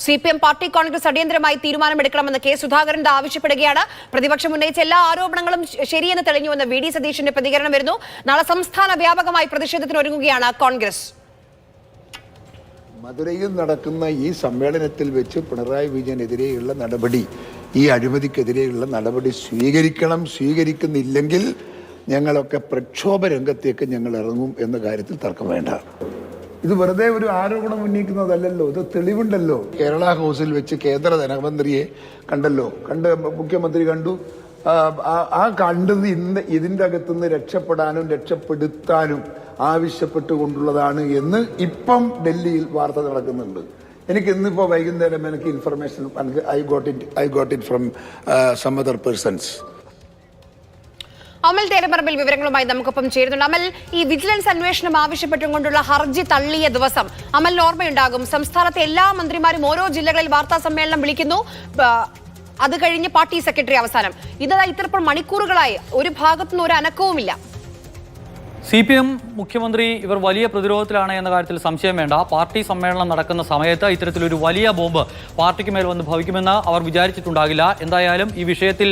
CPM party Congress അടിയന്തരമായി തീരുമാനമെടുക്കണമെന്ന് K Sudhakaran ആവശ്യപ്പെടുകയാണ്. പ്രതിപക്ഷം ഉന്നയിച്ച എല്ലാ ആരോപണങ്ങളും ശരിയെന്ന് തെളിഞ്ഞുവെന്ന് വി ഡി സതീശന്റെ പ്രതികരണം വരുന്നു. നാളെ സംസ്ഥാന വ്യാപകമായി പ്രതിഷേധത്തിന് ഒരുങ്ങുകയാണ് കോൺഗ്രസ്. മധുരയിൽ നടക്കുന്ന ഈ സമ്മേളനത്തിൽ വെച്ച് പിണറായി വിജയനെതിരെയുള്ള നടപടി, ഈ അഴിമതിക്കെതിരെയുള്ള നടപടി സ്വീകരിക്കുന്നില്ലെങ്കിൽ ഞങ്ങളൊക്കെ പ്രക്ഷോഭ രംഗത്തേക്ക് ഞങ്ങൾ ഇറങ്ങും എന്ന കാര്യത്തിൽ തർക്കം വേണ്ട. ഇത് വെറുതെ ഒരു ആരോപണം ഉന്നയിക്കുന്നതല്ലല്ലോ, ഇത് തെളിവുണ്ടല്ലോ. കേരള ഹൗസിൽ വെച്ച് കേന്ദ്ര ധനമന്ത്രിയെ മുഖ്യമന്ത്രി കണ്ടു. ആ കണ്ടത് ഇതിൻ്റെ അകത്തുനിന്ന് രക്ഷപ്പെടാനും രക്ഷപ്പെടുത്താനും ആവശ്യപ്പെട്ടുകൊണ്ടുള്ളതാണ് എന്ന് ഇപ്പം ഡൽഹിയിൽ വാർത്ത നടക്കുന്നുണ്ട്. എനിക്ക് ഇന്നിപ്പോ വൈകുന്നേരം എനിക്ക് information I got it from some other persons. Amal Theramparambil വിവരങ്ങളുമായി നമുക്കൊപ്പം ചേരുന്നുണ്ട്. അമൽ, ഈ വിജിലൻസ് അന്വേഷണം ആവശ്യപ്പെട്ടുകൊണ്ടുള്ള ഹർജി തള്ളിയ ദിവസം അമലിന് ഓർമ്മയുണ്ടാകും, സംസ്ഥാനത്തെ എല്ലാ മന്ത്രിമാരും ഓരോ ജില്ലകളിൽ വാർത്താ സമ്മേളനം വിളിക്കുന്നു. അത് കഴിഞ്ഞ് പാർട്ടി സെക്രട്ടറി അവസാനം. ഇത്ര മണിക്കൂറുകളായി ഒരു ഭാഗത്തുനിന്ന് ഒരു അനക്കവുമില്ല. CPM മുഖ്യമന്ത്രി ഇവർ വലിയ പ്രതിരോധത്തിലാണ് എന്ന കാര്യത്തിൽ സംശയം വേണ്ട. പാർട്ടി സമ്മേളനം നടക്കുന്ന സമയത്ത് ഇത്തരത്തിലൊരു വലിയ ബോംബ് പാർട്ടിക്ക് മേൽ വന്ന് ഭവിക്കുമെന്ന് അവർ വിചാരിച്ചിട്ടുണ്ടാകില്ല. എന്തായാലും ഈ വിഷയത്തിൽ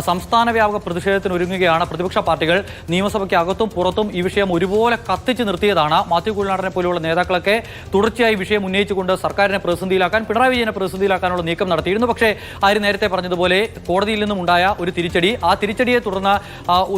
സംസ്ഥാന വ്യാപക പ്രതിഷേധത്തിന് ഒരുങ്ങുകയാണ് പ്രതിപക്ഷ പാർട്ടികൾ. നിയമസഭയ്ക്ക് അകത്തും പുറത്തും ഈ വിഷയം ഒരുപോലെ കത്തിച്ചു നിർത്തിയതാണ്. മാത്യു കുഴൽനാടനെ പോലെയുള്ള നേതാക്കളൊക്കെ തുടർച്ചയായി വിഷയം ഉന്നയിച്ചുകൊണ്ട് സർക്കാരിനെ പ്രതിസന്ധിയിലാക്കാൻ, പിണറായി വിജയനെ പ്രതിസന്ധിയിലാക്കാനുള്ള നീക്കം നടത്തിയിരുന്നു. പക്ഷേ ആര് നേരത്തെ പറഞ്ഞതുപോലെ കോടതിയിൽ നിന്നും ഉണ്ടായ ഒരു തിരിച്ചടി, ആ തിരിച്ചടിയെ തുടർന്ന്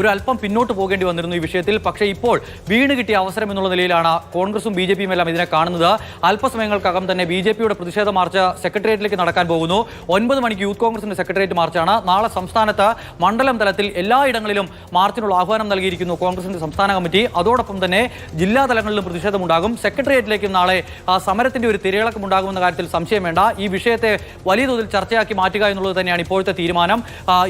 ഒരു അല്പം പിന്നോട്ട് പോകേണ്ടി വന്നിരുന്നു ഈ വിഷയത്തിൽ. പക്ഷേ ഇപ്പോൾ വീണ് കിട്ടിയ അവസരം എന്നുള്ള നിലയിലാണ് കോൺഗ്രസും BJP യും എല്ലാം ഇതിനെ കാണുന്നത്. അല്പസമയങ്ങൾക്കകം തന്നെ BJP-യുടെ പ്രതിഷേധ മാർച്ച് സെക്രട്ടേറിയറ്റിലേക്ക് നടക്കാൻ പോകുന്നു. 9 മണിക്ക് യൂത്ത് കോൺഗ്രസിന്റെ സെക്രട്ടേറിയറ്റ് മാർച്ചാണ്. നാളെ സംസ്ഥാനത്ത് മണ്ഡലം തലത്തിൽ എല്ലായിടങ്ങളിലും മാർച്ചിനുള്ള ആഹ്വാനം നൽകിയിരിക്കുന്നു കോൺഗ്രസിന്റെ സംസ്ഥാന കമ്മിറ്റി. അതോടൊപ്പം തന്നെ ജില്ലാ തലങ്ങളിലും പ്രതിഷേധമുണ്ടാകും. സെക്രട്ടേറിയറ്റിലേക്കും നാളെ സമരത്തിന്റെ ഒരു തിരയിളക്കം ഉണ്ടാകുമെന്ന കാര്യത്തിൽ സംശയം വേണ്ട. ഈ വിഷയത്തെ വലിയ തോതിൽ ചർച്ചയാക്കി മാറ്റുക എന്നുള്ളത് തന്നെയാണ് ഇപ്പോഴത്തെ തീരുമാനം.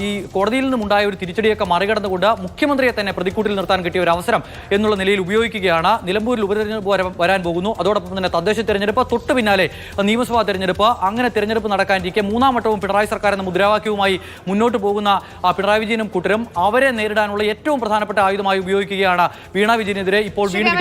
ഈ കോടതിയിൽ നിന്നുണ്ടായ ഒരു തിരിച്ചടിയൊക്കെ മറികടന്നുകൊണ്ട് മുഖ്യമന്ത്രിയെ തന്നെ പ്രതിക്കൂട്ടിൽ നിർത്താൻ കിട്ടിയ ഒരു അവസരം എന്നുള്ള നിലയിൽ ഉപയോഗിക്കുകയാണ്. നിലമ്പൂരിൽ ഉപതെരഞ്ഞെടുപ്പ് വരാൻ പോകുന്നു. അതോടൊപ്പം തന്നെ തദ്ദേശ തെരഞ്ഞെടുപ്പ്, തൊട്ടു പിന്നാലെ നിയമസഭാ തെരഞ്ഞെടുപ്പ്. അങ്ങനെ തെരഞ്ഞെടുപ്പ് നടക്കാനിരിക്കെ മൂന്നാം വട്ടവും പിണറായി സർക്കാർ എന്ന മുദ്രാവാക്യവുമായി മുന്നോട്ട് പോകുന്ന പിണറായി വിജയനും കൂട്ടരും അവരെ നേരിടാനുള്ള ഏറ്റവും പ്രധാനപ്പെട്ട ആയുധമായി ഉപയോഗിക്കുകയാണ് വീണ വിജയനെതിരെ ഇപ്പോൾ വീണ്ടും